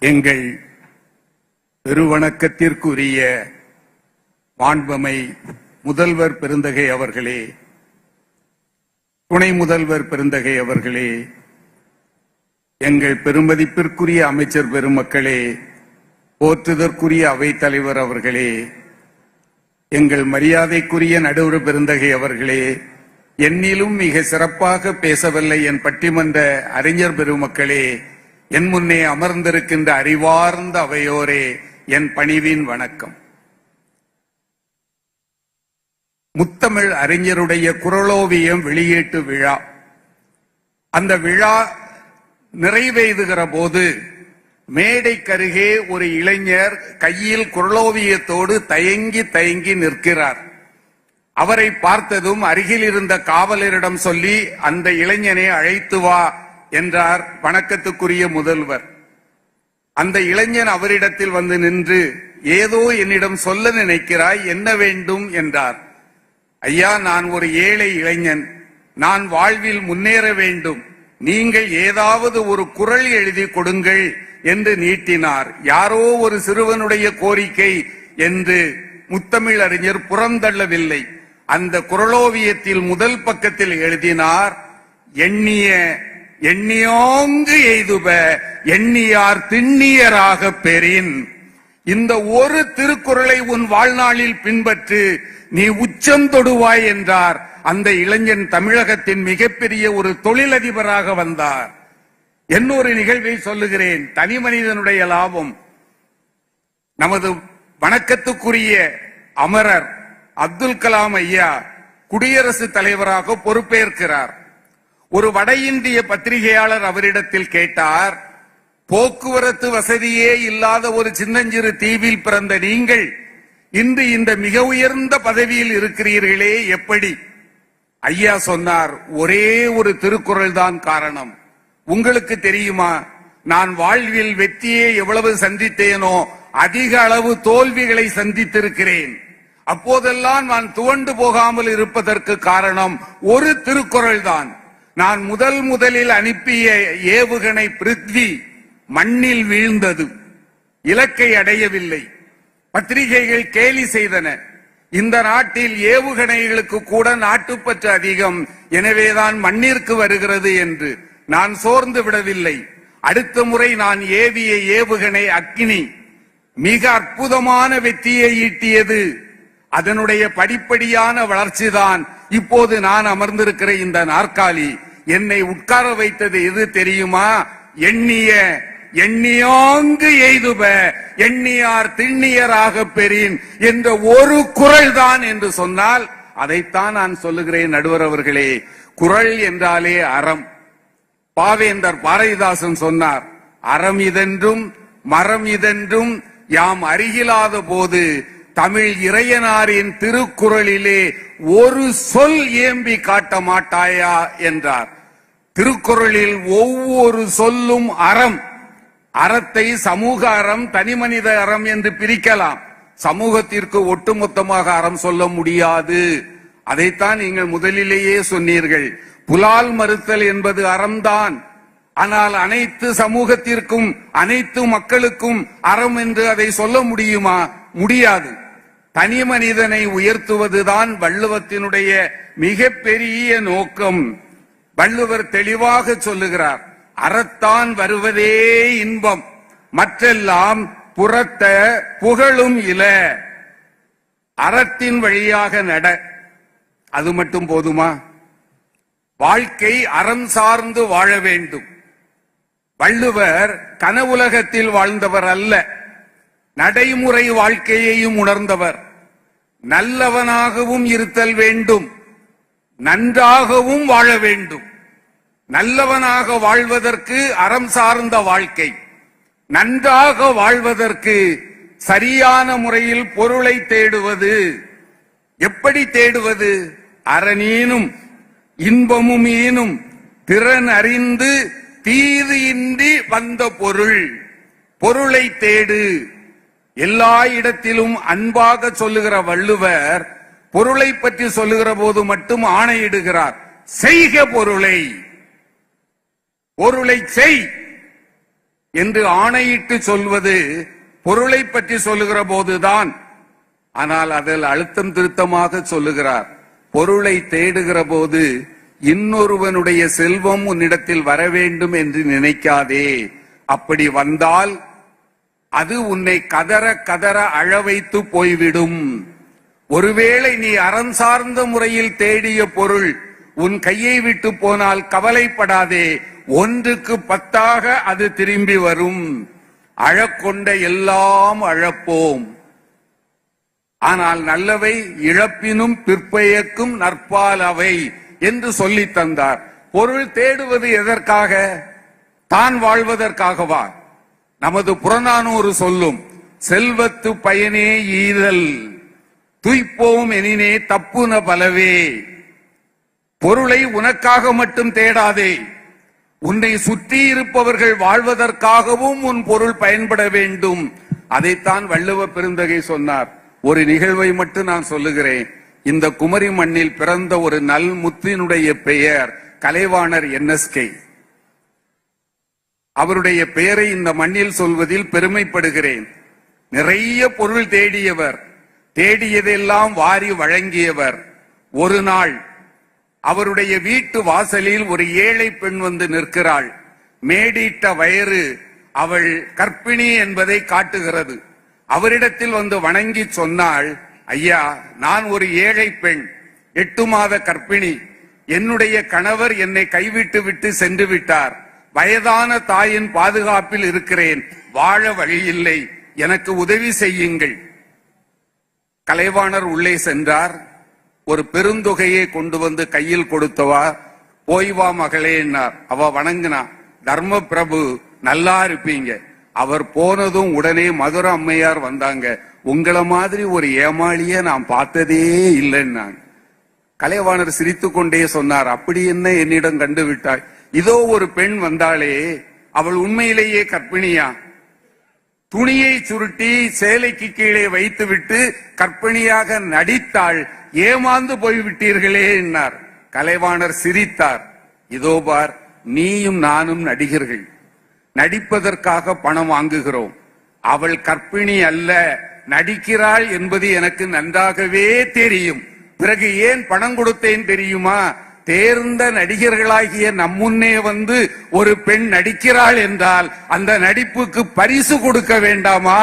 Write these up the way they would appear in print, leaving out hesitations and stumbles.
எங்கள் பெருவணக்கத்திற்குரிய மாண்பமை முதல்வர் பெருந்தகை அவர்களே, துணை முதல்வர் பெருந்தகை அவர்களே, எங்கள் பெருமதிப்பிற்குரிய அமைச்சர் பெருமக்களே, போற்றுதற்குரிய அவைத் தலைவர் அவர்களே, எங்கள் மரியாதைக்குரிய நடுவர் பெருந்தகை அவர்களே, என்னிலும் மிக சிறப்பாக பேசவில்லை என் பட்டிமன்ற அறிஞர் பெருமக்களே, என் முன்னே அமர்ந்திருக்கின்ற அறிவார்ந்த அவையோரே, என் பணிவின் வணக்கம். முத்தமிழ் அறிஞருடைய குறளோவியம் வெளியீட்டு விழா, அந்த விழா நிறைவேறுகிற போது மேடைக்கருகே ஒரு இளைஞர் கையில் குறளோவியத்தோடு தயங்கி நிற்கிறார். அவரை பார்த்ததும் அருகில் இருந்த காவலரிடம் சொல்லி அந்த இளைஞனை அழைத்து வா என்றார் வணக்கத்துக்குரிய முதல்வர். அந்த இளைஞன் அவரிடத்தில் வந்து நின்று, ஏதோ என்னிடம் சொல்ல நினைக்கிறாய், என்ன வேண்டும் என்றார். ஐயா, நான் ஒரு ஏழை இளைஞன், நான் வாழ்வில் முன்னேற வேண்டும், நீங்கள் ஏதாவது ஒரு குறள் எழுதி கொடுங்கள் என்று நீட்டினார். யாரோ ஒரு சிறுவனுடைய கோரிக்கை என்று முத்தமிழ் அறிஞர் புறந்தள்ளவில்லை. அந்த குறளோவியத்தில் முதல் பக்கத்தில் எழுதினார், எண்ணியோங்கு எய்துப எண்ணியார் திண்ணியராக பெறின். இந்த ஒரு திருக்குறளை உன் வாழ்நாளில் பின்பற்று, நீ உச்சம் தொடுவாய் என்றார். அந்த இளைஞன் தமிழகத்தின் மிகப்பெரிய ஒரு தொழிலதிபராக வந்தார். இன்னொரு நிகழ்வை சொல்லுகிறேன். தனி மனிதனுடைய லாபம். நமது வணக்கத்துக்குரிய அமரர் அப்துல் கலாம் ஐயா குடியரசுத் தலைவராக பொறுப்பேற்கிறார். ஒரு வட இந்திய பத்திரிகையாளர் அவரிடத்தில் கேட்டார், போக்குவரத்து வசதியே இல்லாத ஒரு சின்னஞ்சிறு தீவில் பிறந்த நீங்கள் இன்று இந்த மிக உயர்ந்த பதவியில் இருக்கிறீர்களே, எப்படி? ஐயா சொன்னார், ஒரே ஒரு திருக்குறள் தான் காரணம். உங்களுக்கு தெரியுமா, நான் வாழ்வில் வெற்றியை எவ்வளவு சந்தித்தேனோ அதிக அளவு தோல்விகளை சந்தித்திருக்கிறேன். அப்போதெல்லாம் நான் துவண்டு போகாமல் இருப்பதற்கு காரணம் ஒரு திருக்குறள் தான். நான் முதலில் அனுப்பிய ஏவுகணை பிருத்வி மண்ணில் வீழ்ந்தது, இலக்கை அடையவில்லை. பத்திரிகைகள் கேலி செய்தன, இந்த நாட்டில் ஏவுகணைகளுக்கு கூட நாட்டுப்பற்று அதிகம், எனவேதான் மண்ணிற்கு வருகிறது என்று. நான் சோர்ந்து விடவில்லை. அடுத்த முறை நான் ஏவிய ஏவுகணை அக்கினி மிக அற்புதமான வெற்றியை ஈட்டியது. அதனுடைய படிப்படியான வளர்ச்சிதான் இப்போது நான் அமர்ந்திருக்கிற இந்த நாற்காலி. என்னை உட்கார வைத்தது எது தெரியுமா? எண்ணியோங்கு எய்துப எண்ணியார் திண்ணியராக பெறின் என்ற ஒரு குறள் தான் என்று சொன்னால் அதைத்தான் நான் சொல்லுகிறேன். நடுவர் அவர்களே, குறள் என்றாலே அறம். பாவேந்தர் பாரதிதாசன் சொன்னார், அறம் இதென்றும் மரம் இதென்றும் யாம் அருகிலாத போது தமிழ் இறையனாரின் திருக்குறளிலே ஒரு சொல் ஏம்பி காட்ட மாட்டாயா என்றார். திருக்குறளில் ஒவ்வொரு சொல்லும் அறம். அறத்தை சமூக அறம், தனிமனித அறம் என்று பிரிக்கலாம். சமூகத்திற்கு ஒட்டுமொத்தமாக அறம் சொல்ல முடியாது. அதைத்தான் நீங்கள் முதலிலேயே சொன்னீர்கள். புலால் மறுத்தல் என்பது அறம்தான். ஆனால் அனைத்து சமூகத்திற்கும் அனைத்து மக்களுக்கும் அறம் என்று அதை சொல்ல முடியுமா? முடியாது. தனி மனிதனை உயர்த்துவதுதான் வள்ளுவத்தினுடைய மிகப்பெரிய நோக்கம். வள்ளுவர் தெளிவாக சொல்லுகிறார், அறத்தான் வருவதே இன்பம், மற்றெல்லாம் புறத்த புகழும் இல. அறத்தின் வழியாக நட. அது மட்டும் போதுமா? வாழ்க்கை அறம் சார்ந்து வாழ வேண்டும். வள்ளுவர் கனவுலகத்தில் வாழ்ந்தவர் அல்ல, நடைமுறை வாழ்க்கையையும் உணர்ந்தவர். நல்லவனாகவும் இருத்தல் வேண்டும், நன்றாகவும் வாழ வேண்டும். நல்லவனாக வாழ்வதற்கு அறம் சார்ந்த வாழ்க்கை, நன்றாக வாழ்வதற்கு சரியான முறையில் பொருளை தேடுவது. எப்படி தேடுவது? அறனீனும் இன்பமும் ஈனும் திறன் அறிந்து தீது இன்றி வந்த பொருள். பொருளை தேடு. எல்லா இடத்திலும் அன்பாக சொல்லுகிற வள்ளுவர் பொருளை பற்றி சொல்லுகிற போது மட்டும் ஆணையிடுகிறார், செய்க பொருளை, பொருளை செய். என்று ஆணையிட்டு சொல்வது பொருளை பற்றி சொல்லுகிற போதுதான். ஆனால் அதில் அழுத்தம் திருத்தமாக சொல்லுகிறார், பொருளை தேடுகிற போது இன்னொருவனுடைய செல்வம் உன்னிடத்தில் வர வேண்டும் என்று நினைக்காதே. அப்படி வந்தால் அது உன்னை கதற கதற அழ வைத்து போய்விடும். ஒருவேளை நீ அறம் சார்ந்த முறையில் தேடிய பொருள் உன் கையை விட்டு போனால் கவலைப்படாதே, 1க்கு 10ஆக அது திரும்பி வரும். அழக்கொண்ட எல்லாம் அழப்போம், ஆனால் நல்லவை இழப்பினும் பிற்பயக்கும் நற்பால் அவை என்று சொல்லி தந்தார். பொருள் தேடுவது எதற்காக? தான் வாழ்வதற்காகவா? நமது புறநானூறு சொல்லும், செல்வத்து பயனே ஈதல் துய்ப்போம் எனினே தப்புன பலவே. பொருளை உனக்காக மட்டும் தேடாதே, உன்னை சுற்றி இருப்பவர்கள் வாழ்வதற்காகவும் உன் பொருள் பயன்பட வேண்டும். அதைத்தான் வள்ளுவ பெருந்தகை சொன்னார். ஒரு நிகழ்வை மட்டும் நான் சொல்லுகிறேன். இந்த குமரி மண்ணில் பிறந்த ஒரு நல் முத்தினுடைய பெயர் கலைவாணர் NSK. அவருடைய பெயரை இந்த மண்ணில் சொல்வதில் பெருமைப்படுகிறேன். நிறைய பொருள் தேடியவர், தேடியதெல்லாம் வாரி வழங்கியவர். ஒரு நாள் அவருடைய வீட்டு வாசலில் ஒரு ஏழை பெண் வந்து நிற்கிறாள். மேடிட்ட வயிறு, அவள் கர்ப்பிணி என்பதை காட்டுகிறது. அவரிடத்தில் வந்து வணங்கி சொன்னாள், ஐயா, நான் ஒரு ஏழை பெண், 8 மாத கர்ப்பிணி. என்னுடைய கணவர் என்னை கைவிட்டு விட்டு சென்று விட்டார். வயதான தாயின் பாதுகாப்பில் இருக்கிறேன், வாழ வழியில்லை, எனக்கு உதவி செய்யுங்கள். கலைவாணர் உள்ளே சென்றார். ஒரு பெருந்தொகையை கொண்டு வந்து கையில் கொடுத்தவா, போய் வா மகளே என்னார். அவ வணங்கினா, தர்ம பிரபு நல்லா இருப்பீங்க. அவர் போனதும் உடனே மதுரை அம்மையார் வந்தாங்க. உங்கள மாதிரி ஒரு ஏமாளிய நான் பார்த்ததே இல்லைன்னாங்க. கலைவாணர் சிரித்து கொண்டே சொன்னார், அப்படி என்ன என்னிடம் கண்டு விட்டாய்? இதோ ஒரு பெண் வந்தாளே, அவள் உண்மையிலேயே கர்ப்பிணியா? துணியை சுருட்டி சேலைக்கு கீழே வைத்துவிட்டு கர்ப்பிணியாக நடித்தாள், ஏமாந்து போய்விட்டீர்களே என்னார். கலைவாணர் சிரித்தார். இதோ பார், நீயும் நானும் நடிகர்கள், நடிப்பதற்காக பணம் வாங்குகிறோம். அவள் கர்ப்பிணி அல்ல, நடிக்கிறாள் என்பது எனக்கு நன்றாகவே தெரியும். பிறகு ஏன் பணம் கொடுத்தேன் தெரியுமா? தேர்ந்த நடிகர்களாகிய நம்முன்னே வந்து ஒரு பெண் நடிக்கிறாள் என்றால் அந்த நடிப்புக்கு பரிசு கொடுக்க வேண்டாமா?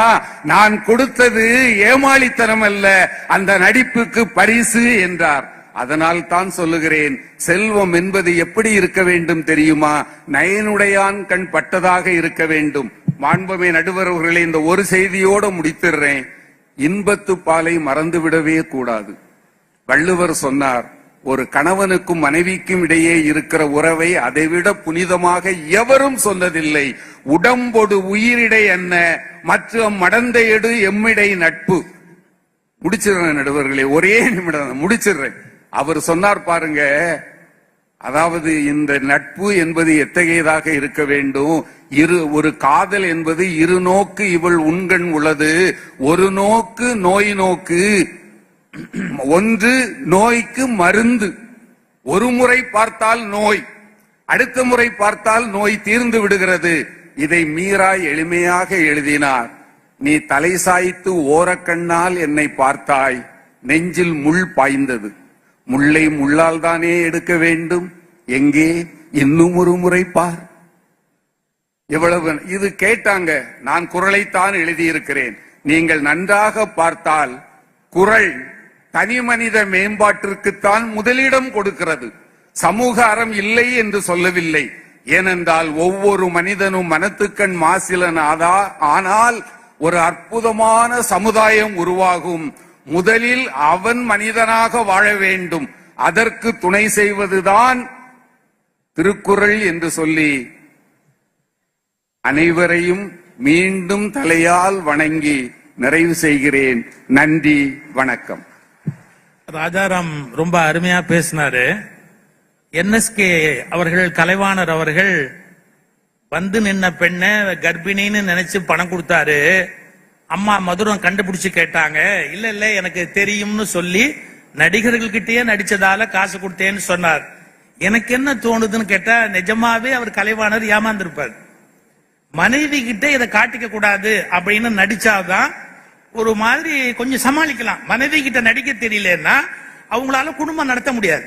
நான் கொடுத்தது ஏமாளித்தனம் அல்ல, அந்த நடிப்புக்கு பரிசு என்றார். அதனால் தான் சொல்லுகிறேன், செல்வம் என்பது எப்படி இருக்க வேண்டும் தெரியுமா? நயனுடையான் கண் பட்டதாக இருக்க வேண்டும். மாண்புமே நடுவர் அவர்களே, இந்த ஒரு செய்தியோட முடித்திடுறேன். இன்பத்து பாலை மறந்துவிடவே கூடாது. வள்ளுவர் சொன்னார், ஒரு கணவனுக்கும் மனைவிக்கும் இடையே இருக்கிற உறவை அதைவிட புனிதமாக எவரும் சொன்னதில்லை. உடம்பொடு உயிரிடை என்ன மற்றும் மடந்தையடு எம்மிடை நட்பு. முடிச்சிடுறேன் நடுவர்களே, ஒரே நிமிடம் முடிச்சிடுறேன். அவர் சொன்னார் பாருங்க, அதாவது இந்த நட்பு என்பது எத்தகையதாக இருக்க வேண்டும்? ஒரு காதல் என்பது இரு நோக்கு இவள் உண்கண் உள்ளது, ஒரு நோக்கு நோய் நோக்கு, ஒன்று நோய்க்கு மருந்து. ஒரு முறை பார்த்தால் நோய், அடுத்த முறை பார்த்தால் நோய் தீர்ந்து விடுகிறது. இதை மீரா எளிமையாக எழுதினார். நீ தலை சாய்த்து ஓரக்கண்ணால் என்னை பார்த்தாய், நெஞ்சில் முள் பாய்ந்தது. முள்ளை முள்ளால் தானே எடுக்க வேண்டும், எங்கே இன்னும் ஒரு முறை பார். எவ்வளவு இது கேட்டாங்க. நான் குறளைத்தான் எழுதியிருக்கிறேன். நீங்கள் நன்றாக பார்த்தால் குறள் தனி மனித மேம்பாட்டிற்குத்தான் முதலிடம் கொடுக்கிறது. சமூக அறம் இல்லை என்று சொல்லவில்லை. ஏனென்றால் ஒவ்வொரு மனிதனும் மனத்துக்கண் மாசிலன் ஆனால் ஒரு அற்புதமான சமுதாயம் உருவாகும். முதலில் அவன் மனிதனாக வாழ வேண்டும். அதற்கு துணை செய்வதுதான் திருக்குறள் என்று சொல்லி அனைவரையும் மீண்டும் தலையால் வணங்கி நிறைவு செய்கிறேன். நன்றி, வணக்கம். ராஜாராம் ரொம்ப அருமையா பேசினாரு. NSK அவர்கள், கலைவாணர் அவர்கள் வந்து நின்ன பெண்ணை கர்ப்பிணின்னு நினைச்சு பணம் கொடுத்தாரு. அம்மா மதுரம் கண்டுபிடிச்சு கேட்டாங்க. இல்ல இல்ல எனக்கு தெரியும்னு சொல்லி நடிகர்கள்கிட்டயே நடிச்சதால காசு கொடுத்தேன்னு சொன்னார். எனக்கு என்ன தோணுதுன்னு கேட்டா, நிஜமாவே அவர் கலைவாணர் ஏமாந்திருப்பார். மனைவி கிட்ட இதை காட்டிக்க கூடாது அப்படின்னு நடிச்சாதான் ஒரு மாதிரி கொஞ்சம் சமாளிக்கலாம். மனைவி கிட்ட நடிக்க தெரியலன்னா அவங்களால குடும்பம் நடத்த முடியாது.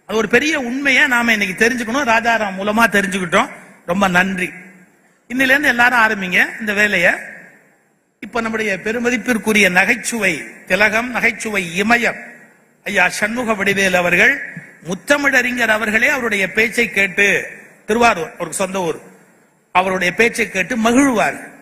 அது ஒரு பெரிய உண்மையை நாம இன்னைக்கு தெரிஞ்சுக்கணும். ராஜாராம் மூலமா தெரிஞ்சுக்கிட்டோம். ரொம்ப நன்றி. இன்னில இருந்து எல்லாரும் ஆரம்பிங்க இந்த வேலைய. இப்ப நம்முடைய பெருமதிப்பிற்குரிய நகைச்சுவை திலகம், நகைச்சுவை இமயம் ஐயா சண்முக வடிவேல் அவர்கள், முத்தமிழறிஞர் அவர்களே அவருடைய பேச்சை கேட்டு, திருவாரூர் அவருக்கு சொந்த ஊர், அவருடைய பேச்சை கேட்டு மகிழ்வார்கள்.